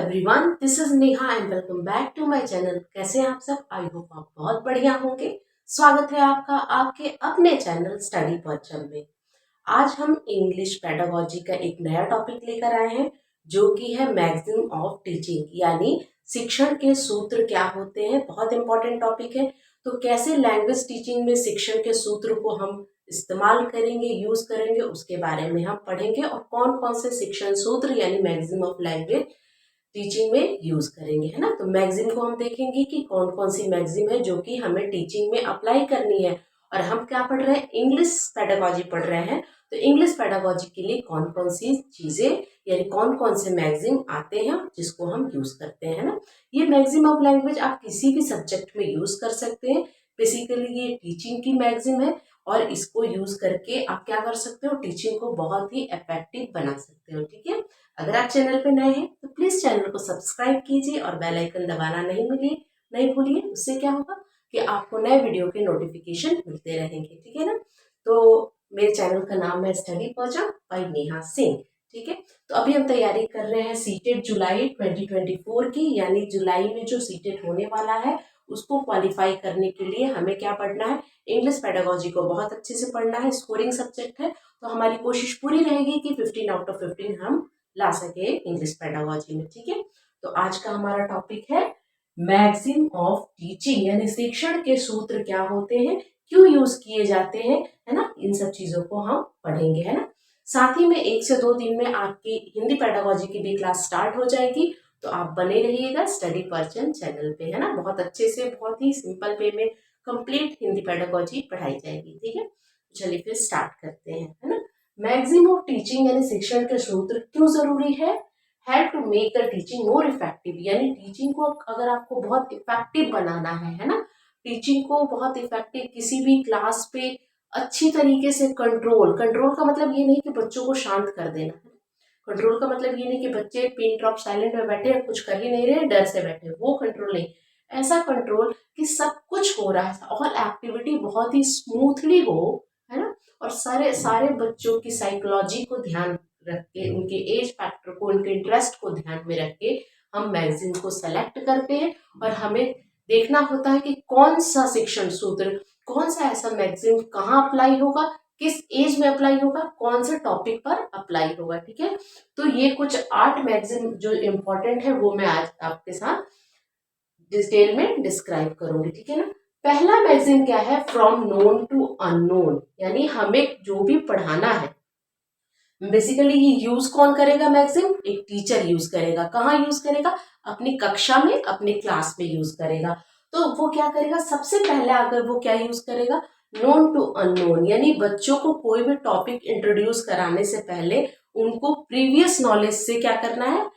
Everyone, this is Neha and welcome back to my channel. कैसे हैं आप सब? आई होप आप बहुत बढ़िया होंगे। स्वागत है आपका आपके अपने चैनल स्टडी पर्चम में। आज हम इंग्लिश पेडागोजी का एक नया टॉपिक लेकर आए हैं जो कि है मैक्सिम ऑफ टीचिंग, यानी शिक्षण के सूत्र क्या होते हैं। बहुत इंपॉर्टेंट टॉपिक है। तो कैसे लैंग्वेज टीचिंग में शिक्षण के सूत्र को हम इस्तेमाल करेंगे, यूज करेंगे, उसके बारे में हम पढ़ेंगे और कौन कौन से शिक्षण सूत्र यानी मैक्सिम ऑफ लैंग्वेज टीचिंग में यूज करेंगे, है ना। तो मैगजीन को हम देखेंगे कि कौन कौन सी मैगजीन है जो कि हमें टीचिंग में अप्लाई करनी है। और हम क्या पढ़ रहे हैं? इंग्लिश पेडागोजी पढ़ रहे हैं। तो इंग्लिश पेडागोजी के लिए कौन कौन सी चीजें यानी कौन कौन से मैगजीन आते हैं जिसको हम यूज करते हैं ना। ये मैगजीन ऑफ लैंग्वेज आप किसी भी सब्जेक्ट में यूज कर सकते हैं। बेसिकली ये टीचिंग की मैगजीन है और इसको यूज करके आप क्या कर सकते हो? टीचिंग को बहुत ही इफेक्टिव बना सकते हो। ठीक है। अगर आप चैनल पे नए हैं तो प्लीज चैनल को सब्सक्राइब कीजिए और बेल आइकन दबाना नहीं भूलिए। उससे क्या होगा कि आपको नए वीडियो के नोटिफिकेशन मिलते रहेंगे। ठीक है ना। तो मेरे चैनल का नाम है स्टडी पर्चम बाय नेहा सिंह। ठीक है। तो अभी हम तैयारी कर रहे हैं सीटेट जुलाई 2024 की, यानी जुलाई में जो सीटेट होने वाला है उसको क्वालिफाई करने के लिए हमें क्या पढ़ना है? इंग्लिश पेडागोजी को बहुत अच्छे से पढ़ना है। स्कोरिंग सब्जेक्ट है तो हमारी कोशिश पूरी रहेगी कि 15 आउट ऑफ 15 हम ला सके इंग्लिश पेडागोजी में। ठीक है। तो आज का हमारा टॉपिक है मैक्सिम ऑफ टीचिंग, यानी शिक्षण के सूत्र क्या होते हैं, क्यों यूज किए जाते हैं, है ना। इन सब चीजों को हम पढ़ेंगे, है ना। साथ ही में 1 से 2 दिन में आपकी हिंदी पेडागोजी की भी क्लास स्टार्ट हो जाएगी। तो आप बने रहिएगा स्टडी पर्सन चैनल पे, है ना। बहुत अच्छे से बहुत ही सिंपल वे में कंप्लीट हिंदी पेडागोजी पढ़ाई जाएगी। ठीक है। चलिए फिर स्टार्ट करते हैं, है ना। मैक्सिम ऑफ टीचिंग यानी शिक्षण के सूत्र क्यों जरूरी है? Help to make the teaching more effective, यानी टीचिंग को अगर आपको बहुत इफेक्टिव बनाना है ना। टीचिंग को बहुत इफेक्टिव किसी भी क्लास पे अच्छी तरीके से कंट्रोल का मतलब ये नहीं कि बच्चों को शांत कर देना है। कंट्रोल का मतलब ये नहीं कि बच्चे पिन ड्रॉप साइलेंट में बैठे हैं, कुछ कर ही नहीं रहे, डर से बैठे, वो कंट्रोल नहीं। ऐसा कंट्रोल कि सब कुछ हो रहा है, ऑल एक्टिविटी बहुत ही स्मूथली हो, है ना। और सारे सारे बच्चों की साइकोलॉजी को ध्यान रख के, उनके एज फैक्टर को, उनके इंटरेस्ट को ध्यान में रख के हम मैगजीन को सेलेक्ट करते हैं। और हमें देखना होता है कि कौन सा शिक्षण सूत्र, कौन सा ऐसा मैगजीन कहाँ अप्लाई होगा, किस एज में अप्लाई होगा, कौन से टॉपिक पर अप्लाई होगा। ठीक है। तो ये कुछ 8 मैगजीन जो इम्पोर्टेंट है वो मैं आज आपके साथ डिटेल में डिस्क्राइब करूंगी। ठीक है ना। पहला मैगजीन क्या है? फ्रॉम नोन टू अननोन, यानी हमें जो भी पढ़ाना है बेसिकली ये यूज कौन करेगा? मैगजीन एक टीचर यूज करेगा। कहाँ यूज करेगा? अपनी कक्षा में, अपनी क्लास में यूज करेगा। तो वो क्या करेगा? सबसे पहले अगर वो क्या यूज करेगा? नोन टू अननोन, यानी बच्चों को कोई भी टॉपिक इंट्रोड्यूस कराने से पहले उनको प्रीवियस नॉलेज से क्या करना है?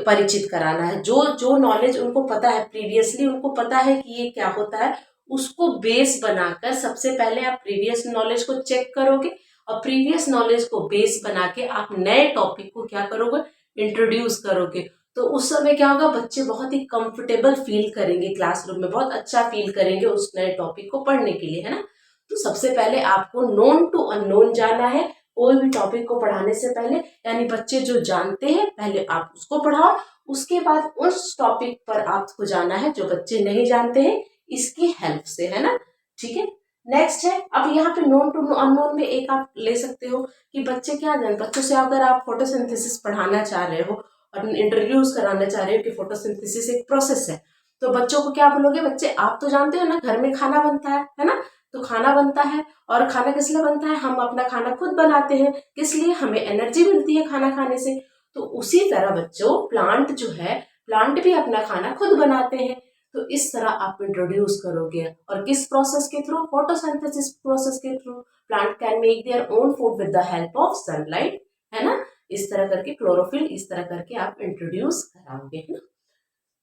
परिचित कराना है। जो जो नॉलेज उनको पता है, प्रीवियसली उनको पता है कि ये क्या होता है, उसको बेस बनाकर सबसे पहले आप प्रीवियस नॉलेज को चेक करोगे और प्रीवियस नॉलेज को बेस बना के आप नए टॉपिक को क्या करोगे? इंट्रोड्यूस करोगे। तो उस समय क्या होगा? बच्चे बहुत ही कंफर्टेबल फील करेंगे, क्लासरूम में बहुत अच्छा फील करेंगे उस नए टॉपिक को पढ़ने के लिए, है ना। तो सबसे पहले आपको नोन टू अननोन जाना है कोई भी टॉपिक को पढ़ाने से पहले, यानी बच्चे जो जानते हैं पहले आप उसको पढ़ाओ, उसके बाद उस टॉपिक पर आपको जाना है जो बच्चे नहीं जानते हैं, इसकी हेल्प से, है ना। ठीक है। नेक्स्ट है, अब यहाँ पे नोन टू अननोन में एक आप ले सकते हो कि बच्चे क्या जान, बच्चों से अगर आप फोटोसिंथेसिस पढ़ाना चाह रहे हो और इंट्रोड्यूस कराना चाह रहे हो कि फोटोसिंथेसिस एक प्रोसेस है, तो बच्चों को क्या बोलोगे? बच्चे आप तो जानते हो ना, घर में खाना बनता है ना। तो खाना बनता है और खाना किस लिए बनता है? हम अपना खाना खुद बनाते हैं, किस लिए? हमें एनर्जी मिलती है खाना खाने से। तो उसी तरह बच्चों प्लांट जो है, प्लांट भी अपना खाना खुद बनाते हैं। तो इस तरह आप इंट्रोड्यूस करोगे और किस प्रोसेस के थ्रू? फोटोसिंथेसिस प्रोसेस के through. Plant can make their own food with the help of sunlight, है ना। इस तरह करके क्लोरोफिल, इस तरह करके आप इंट्रोड्यूस कराओगे, है ना।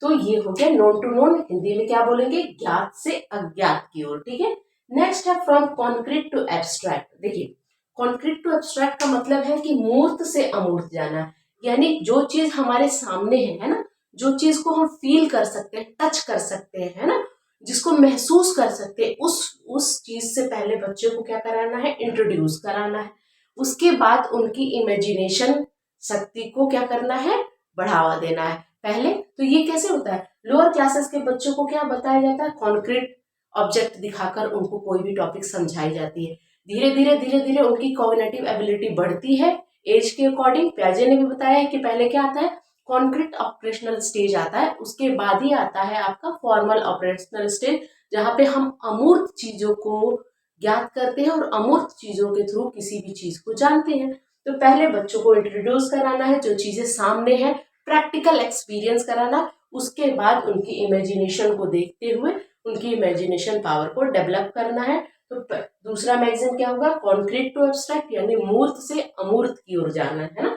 तो ये हो गया नोन टू नोन। हिंदी में क्या बोलेंगे? ज्ञात से अज्ञात की ओर। ठीक है। नेक्स्ट है फ्रॉम कॉन्क्रीट टू एब्स्ट्रैक्ट। देखिए, कॉन्क्रीट टू एब्स्ट्रैक्ट का मतलब है कि मूर्त से अमूर्त जाना, यानी जो चीज हमारे सामने है ना, जो चीज को हम फील कर सकते हैं, टच कर सकते हैं, है ना, जिसको महसूस कर सकते हैं, उस चीज से पहले बच्चे को क्या कराना है? इंट्रोड्यूस कराना है। उसके बाद उनकी इमेजिनेशन शक्ति को क्या करना है? बढ़ावा देना है। पहले तो ये कैसे होता है, लोअर क्लासेस के बच्चों को क्या बताया जाता है, कॉन्क्रीट ऑब्जेक्ट दिखाकर उनको कोई भी टॉपिक समझाई जाती है। धीरे धीरे उनकी कॉग्निटिव एबिलिटी बढ़ती है एज के अकॉर्डिंग। प्याजे ने भी बताया है कि पहले क्या आता है, कॉन्क्रीट ऑपरेशनल स्टेज आता है, उसके बाद ही आता है आपका फॉर्मल ऑपरेशनल स्टेज, जहाँ पे हम अमूर्त चीजों को ज्ञात करते हैं और अमूर्त चीजों के थ्रू किसी भी चीज को जानते हैं। तो पहले बच्चों को इंट्रोड्यूस कराना है, जो चीजें सामने है प्रैक्टिकल एक्सपीरियंस कराना, उसके बाद उनकी इमेजिनेशन को देखते हुए उनकी इमेजिनेशन पावर को डेवलप करना है। तो दूसरा मैगजीन क्या होगा, कॉन्क्रीट टू एब्स्ट्रैक्ट, यानी मूर्त से अमूर्त की ओर जाना है ना।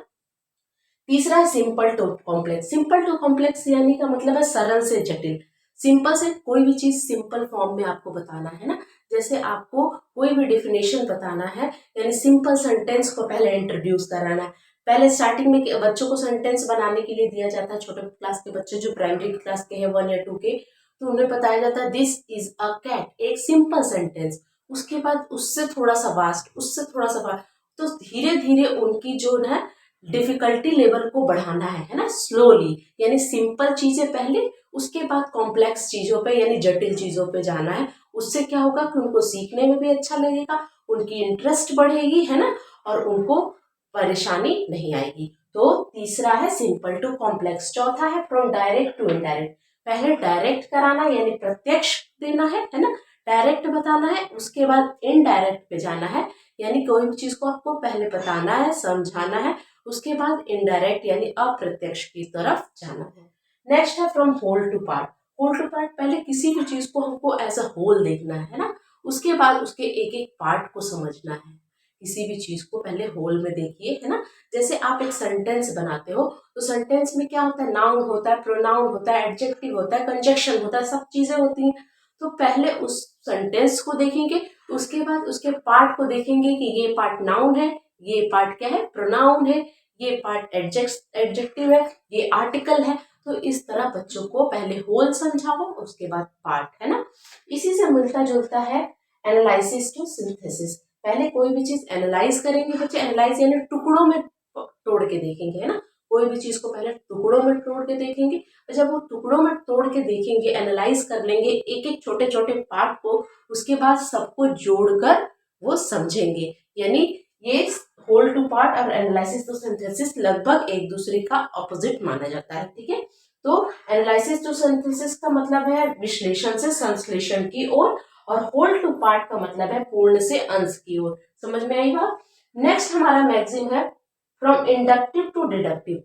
तीसरा है simple to complex. Simple to complex यानी का मतलब है सरल से जटिल। सिंपल से कोई भी चीज सिंपल फॉर्म में आपको बताना है ना, जैसे आपको कोई भी डेफिनेशन बताना है, यानी सिंपल सेंटेंस को पहले इंट्रोड्यूस कराना है। पहले स्टार्टिंग में बच्चों को सेंटेंस बनाने के लिए दिया जाता है, छोटे क्लास के बच्चे जो प्राइमरी क्लास के हैं 1 या 2 के, तो उन्हें बताया जाता है दिस इज अ कैट, एक सिंपल सेंटेंस। उसके बाद उससे थोड़ा सा वास्ट, उससे थोड़ा सा वास्ट, तो धीरे धीरे उनकी जो है डिफिकल्टी लेवल को बढ़ाना है ना, स्लोली, यानी सिंपल चीजें पहले, उसके बाद कॉम्प्लेक्स चीजों पे यानी जटिल चीजों पे जाना है। उससे क्या होगा कि उनको सीखने में भी अच्छा लगेगा, उनकी इंटरेस्ट बढ़ेगी, है ना, और उनको परेशानी नहीं आएगी। तो तीसरा है सिंपल टू कॉम्प्लेक्स। चौथा है फ्रॉम डायरेक्ट टू इनडायरेक्ट। पहले डायरेक्ट कराना यानी प्रत्यक्ष देना है ना, डायरेक्ट बताना है, उसके बाद इनडायरेक्ट पे जाना है, यानी कोई भी चीज को आपको पहले बताना है, समझाना है, उसके बाद इनडायरेक्ट यानी अप्रत्यक्ष की तरफ जाना है। नेक्स्ट है from whole to part. Whole to part, पहले किसी भी चीज को हमको एज अ होल देखना है ना, उसके बाद उसके एक एक पार्ट को समझना है। किसी भी चीज को पहले होल में देखिए, है ना। जैसे आप एक सेंटेंस बनाते हो, तो सेंटेंस में क्या होता है, नाउन होता है, प्रोनाउन होता है, एडजेक्टिव होता है, कंजक्शन होता है, सब चीजें होती हैं। तो पहले उस सेंटेंस को देखेंगे, उसके बाद उसके पार्ट को देखेंगे कि ये पार्ट नाउन है, ये पार्ट क्या है, प्रोनाउन है, ये पार्ट एडजेक्टिव है, ये आर्टिकल है। तो इस तरह बच्चों को पहले होल समझाओ, उसके बाद पार्ट, है ना। इसी से मिलता जुलता है एनालिसिस टू सिंथेसिस। पहले कोई भी चीज एनालाइज करेंगे बच्चे, एनालाइज यानी टुकड़ों में तोड़ के देखेंगे, है ना। कोई भी चीज को पहले टुकड़ों में तोड़ के देखेंगे, और जब वो टुकड़ों में तोड़ के देखेंगे, एनालाइज कर लेंगे एक एक छोटे छोटे पार्ट को, उसके बाद सबको जोड़कर वो समझेंगे। यानी ये होल टू पार्ट और एनालिसिस टू सिंथेसिस लगभग एक दूसरे का ऑपोजिट माना जाता है, ठीक है। तो एनालिसिस टू सिंथेसिस का मतलब है विश्लेषण से संश्लेषण की ओर, और होल टू पार्ट का मतलब है पूर्ण से अंश की ओर। समझ में आई बात। नेक्स्ट हमारा मैगजीन है फ्रॉम इंडक्टिव टू डिडक्टिव,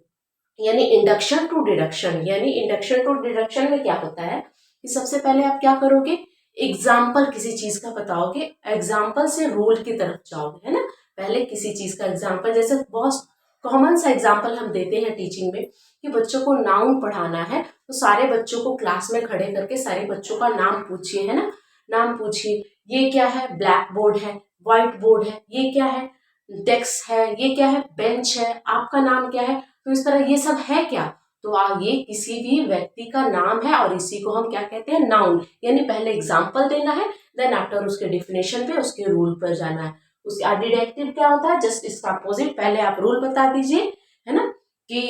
यानी इंडक्शन टू डिडक्शन। यानी इंडक्शन टू डिडक्शन में क्या होता है कि सबसे पहले आप क्या करोगे, एग्जाम्पल किसी चीज का बताओगे, एग्जाम्पल से रूल की तरफ जाओगे, है ना। पहले किसी चीज का एग्जाम्पल, जैसे बहुत कॉमन सा एग्जाम्पल हम देते हैं टीचिंग में कि बच्चों को नाउन पढ़ाना है, तो सारे बच्चों को क्लास में खड़े करके सारे बच्चों का नाम पूछिए, है ना। नाम पूछिए, ये क्या है, ब्लैक बोर्ड है, व्हाइट बोर्ड है, ये क्या है, डेस्क है, ये क्या है, बेंच है, आपका नाम क्या है। तो इस तरह ये सब है क्या, तो ये किसी भी व्यक्ति का नाम है, और इसी को हम क्या कहते हैं, नाउन। यानी पहले एग्जाम्पल देना है, देन आफ्टर उसके डिफिनेशन पे, उसके रूल पर जाना है। उसके डिडक्टिव क्या होता है, जस्ट इसका अपोजिट, पहले आप रूल बता दीजिए, है ना, कि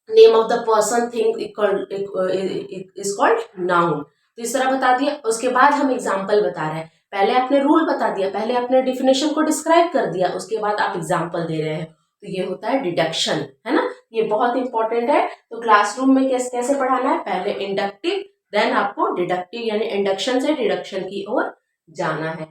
name of the person thing is called noun, तो इस तरह बता दिया। उसके बाद हम एग्जाम्पल बता रहे हैं, पहले आपने रूल बता दिया, पहले आपने डिफिनेशन को डिस्क्राइब कर दिया, उसके बाद आप एग्जाम्पल दे रहे हैं, तो ये होता है डिडक्शन, है ना। ये बहुत इंपॉर्टेंट है। तो क्लासरूम में कैसे पढ़ाना है, पहले इंडक्टिव, देन आपको डिडक्टिव यानी इंडक्शन से डिडक्शन की ओर जाना है।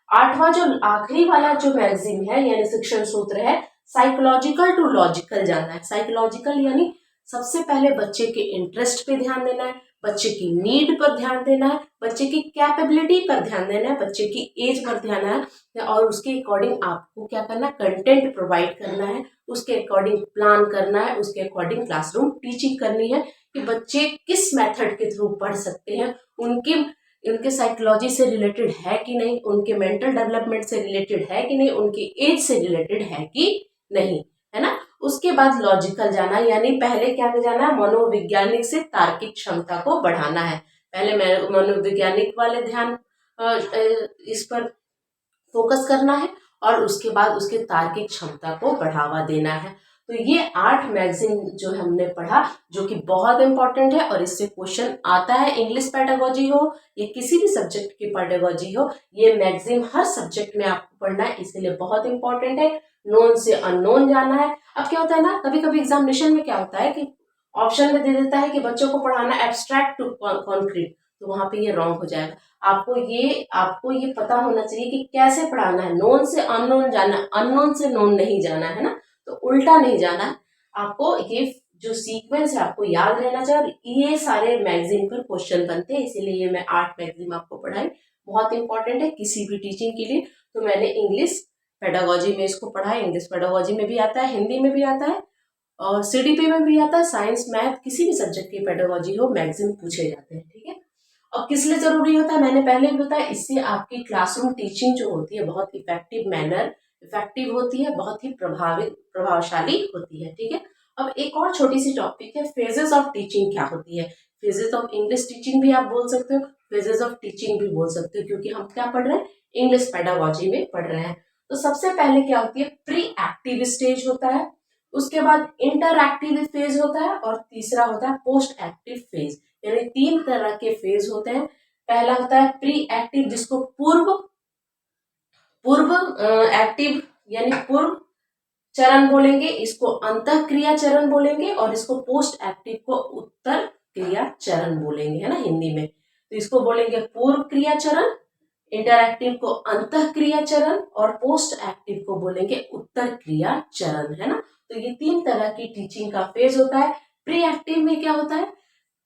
आठवां जो आखिरी वाला जो मैगजीन है यानी शिक्षण सूत्र है, साइकोलॉजिकल टू लॉजिकल जाना है। साइकोलॉजिकल यानी सबसे पहले बच्चे के इंटरेस्ट पे ध्यान देना है, बच्चे की नीड पर ध्यान देना है, बच्चे की कैपेबिलिटी पर ध्यान देना है, बच्चे की एज पर ध्यान है, और उसके अकॉर्डिंग आपको क्या करना है, कंटेंट प्रोवाइड करना है, उसके अकॉर्डिंग प्लान करना है, उसके अकॉर्डिंग क्लासरूम टीचिंग करनी है कि बच्चे किस मेथड के थ्रू पढ़ सकते हैं, उनके साइकोलॉजी से रिलेटेड है कि नहीं, उनके मेंटल डेवलपमेंट से रिलेटेड है कि नहीं, उनकी एज से रिलेटेड है कि नहीं, है ना। उसके बाद लॉजिकल जाना, यानी पहले क्या जाना है, मनोवैज्ञानिक से तार्किक क्षमता को बढ़ाना है। पहले मनोवैज्ञानिक वाले ध्यान इस पर फोकस करना है, और उसके बाद उसके तार्किक क्षमता को बढ़ावा देना है। तो ये 8 मैगजीन जो हमने पढ़ा, जो कि बहुत इंपॉर्टेंट है और इससे क्वेश्चन आता है, इंग्लिश पेडागोजी हो या किसी भी सब्जेक्ट की पेडागोजी हो, ये मैगजीन हर सब्जेक्ट में आपको पढ़ना है, इसीलिए बहुत इंपॉर्टेंट है। नोन से अननोन जाना है। अब क्या होता है ना, कभी कभी एग्जामिनेशन में क्या होता है कि ऑप्शन में दे देता है कि बच्चों को पढ़ाना एब्स्ट्रैक्ट टू कॉन्क्रीट, तो वहां पे ये रॉन्ग हो जाएगा। आपको ये पता होना चाहिए कि कैसे पढ़ाना है। नोन से अननोन जाना, अननोन से नोन नहीं जाना है ना, तो उल्टा नहीं जाना है। आपको ये जो सीक्वेंस है आपको याद रहना चाहिए, और ये सारे मैगजीन पर क्वेश्चन बनते हैं, इसीलिए ये मैं 8 मैगजीन आपको पढ़ाई, बहुत इंपॉर्टेंट है किसी भी टीचिंग के लिए। तो मैंने इंग्लिश पेडागोजी में इसको पढ़ा है, इंग्लिश पेडागोजी में भी आता है, हिंदी में भी आता है और सीडीपी में भी आता है। साइंस मैथ किसी भी सब्जेक्ट की पेडागोजी हो, मैगजीन पूछे जाते हैं, ठीक है। और किस लिए जरूरी होता है, मैंने पहले भी बताया, इससे आपकी क्लासरूम टीचिंग जो होती है बहुत इफेक्टिव होती है, बहुत ही प्रभावशाली होती है, ठीक है। अब एक और छोटी सी टॉपिक है, फेजेस ऑफ टीचिंग क्या होती है। फेजेस ऑफ इंग्लिश टीचिंग भी आप बोल सकते हो, फेजेस ऑफ टीचिंग भी बोल सकते हो, क्योंकि हम क्या पढ़ रहे हैं, इंग्लिश पेडागोजी में पढ़ रहे हैं। तो सबसे पहले क्या होती है, प्री एक्टिव स्टेज होता है, उसके बाद इंटर एक्टिव फेज होता है, और तीसरा होता है पोस्ट एक्टिव फेज। यानी 3 तरह के फेज होते हैं। पहला होता है प्री एक्टिव, जिसको पूर्व पूर्व एक्टिव यानी पूर्व चरण बोलेंगे, इसको अंतः क्रिया चरण बोलेंगे, और इसको पोस्ट एक्टिव को उत्तर क्रिया चरण बोलेंगे, है ना, हिंदी में। तो इसको बोलेंगे पूर्व क्रिया चरण, इंटरएक्टिव को अंतः क्रिया चरण, और पोस्ट एक्टिव को बोलेंगे उत्तर क्रिया चरण, है ना। तो ये 3 तरह की टीचिंग का फेज होता है। प्री एक्टिव में क्या होता है,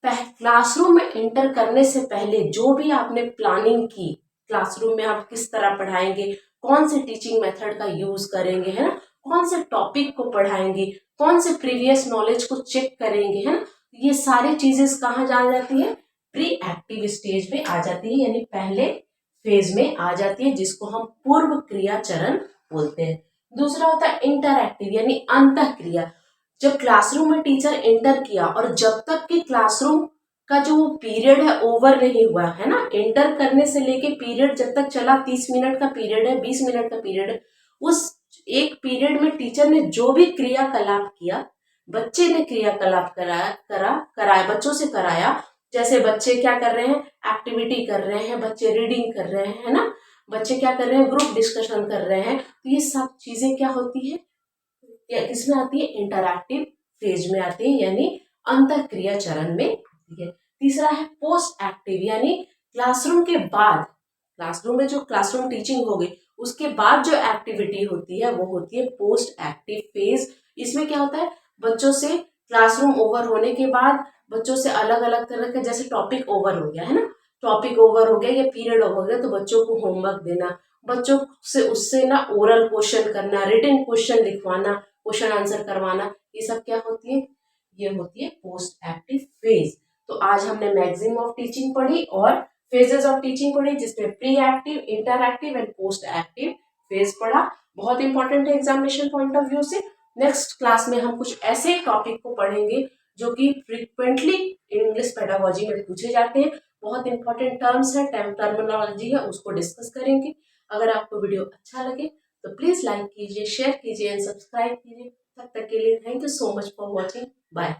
क्लासरूम में एंटर करने से पहले जो भी आपने प्लानिंग की, क्लासरूम में आप किस तरह पढ़ाएंगे, कौन से टीचिंग मेथड का यूज करेंगे, है ना, कौन से टॉपिक को पढ़ाएंगे, कौन से प्रीवियस नॉलेज को चेक करेंगे, है ना, ये सारी चीजें कहाँ जा जाती है, प्री एक्टिव स्टेज में आ जाती है, यानी पहले फेज में आ जाती है, जिसको हम पूर्व क्रिया चरण बोलते हैं। दूसरा होता है इंटरएक्टिव यानी अंतः क्रिया। जब क्लासरूम में टीचर एंटर किया और जब तक कि क्लासरूम का जो पीरियड है ओवर नहीं हुआ, है ना, एंटर करने से लेके पीरियड जब तक चला, 30 मिनट का पीरियड है, 20 मिनट का पीरियड है, उस एक पीरियड में टीचर ने जो भी क्रियाकलाप किया, बच्चे ने क्रियाकलाप कराया बच्चों से कराया। जैसे बच्चे क्या कर रहे हैं, एक्टिविटी कर रहे हैं, बच्चे रीडिंग कर रहे हैं, है ना, बच्चे क्या कर रहे हैं, ग्रुप डिस्कशन कर रहे हैं, तो ये सब चीजें क्या होती है, या किसमें आती है, इंटरएक्टिव फेज में आती है, यानी अंतःक्रिया चरण में आती है। तीसरा है पोस्ट एक्टिव, यानी क्लासरूम के बाद, क्लासरूम में जो क्लासरूम टीचिंग होगी उसके बाद जो एक्टिविटी होती है वो होती है पोस्ट एक्टिव फेज। इसमें क्या होता है, बच्चों से क्लासरूम ओवर होने के बाद बच्चों से अलग अलग तरह के, जैसे टॉपिक ओवर हो गया, है ना, टॉपिक ओवर हो गया या पीरियड ओवर हो गया, तो बच्चों को होमवर्क देना, बच्चों से उससे ना ओरल क्वेश्चन करना, रिटन क्वेश्चन लिखवाना, क्वेश्चन आंसर करवाना, ये सब क्या होती है, ये होती है पोस्ट एक्टिव फेज। तो आज हमने मैगजीन ऑफ टीचिंग पढ़ी और फेजेस ऑफ टीचिंग पढ़ी, जिसमें pre active, interactive and post active phase पढ़ा। बहुत इंपॉर्टेंट है एग्जामिनेशन पॉइंट ऑफ व्यू से। नेक्स्ट क्लास में हम कुछ ऐसे टॉपिक को पढ़ेंगे जो कि फ्रिक्वेंटली इंग्लिश पेडागोजी में पूछे जाते हैं, बहुत इंपॉर्टेंट टर्म्स है, टर्मिनोलॉजी है, उसको डिस्कस करेंगे। अगर आपको वीडियो अच्छा लगे तो प्लीज लाइक कीजिए, शेयर कीजिए एंड सब्सक्राइब कीजिए। तब तक के लिए thank you so much for watching, bye.